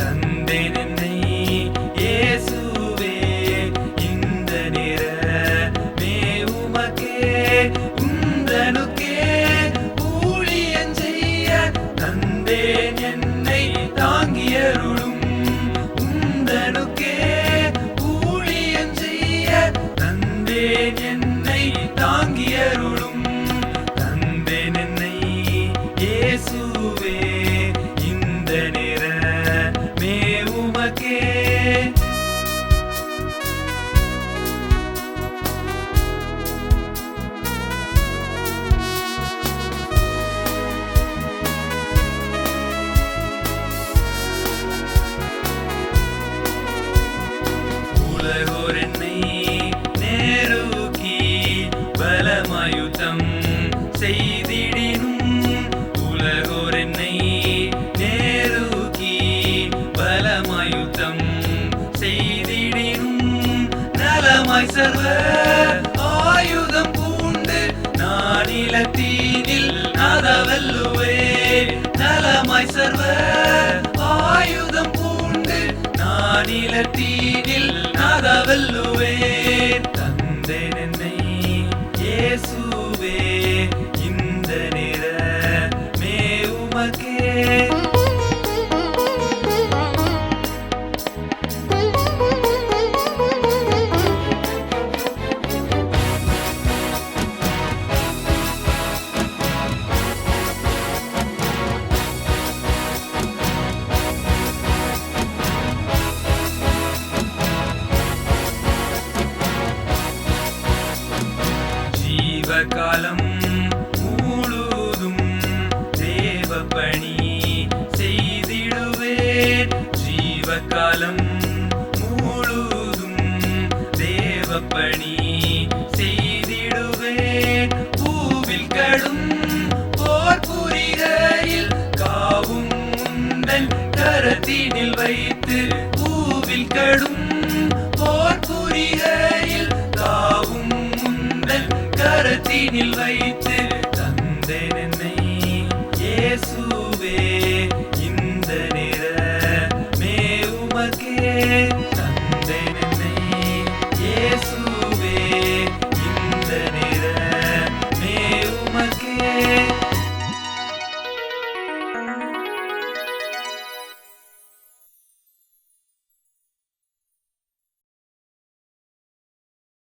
தந்தேன் என்னை இயேசுவே இந்த நேரமே உமக்கே உந்தனுக்கே ஊழியம் செய்ய தந்தேன் என்னை தாங்கியருளும் உந்தனுக்கே ஊழியம் செய்ய தந்தேன் என்னை தாங்கியருளும் தந்தேன் என்னை இயேசுவே இந்த நேரமே உமக்கே உலகோர் என்னை நேருக்கி பலமாயுத்தம் செய்திடினும் உலகோர் என்னை நேருக்கி பலமாயுத்தம் செய்திடினும் நலமாய் சர்வ ஆயுதம் பூண்டு நானிலத்தீனில் நாதவல்லுவே நலமாய் சர்வ ஆயுதம் பூண்டு நானிலத்தீனில் நாதவல்லுவே தந்தேன் என்னை இயேசுவே இந்த நேரமே உமக்கே ஜீவகாலம் முழுதும் தேவபணி செய்திடுவேன் ஜீவகாலம் முழுதும் தேவபணி செய்திடுவேன் பூவில் கடும் போர் புரிகையில் காவும் முந்தன் கரத்தினில் வைத்து பூவில் கடும் போர் புரிகையில் காவும் முந்தன் கரத்தினில் வைத்து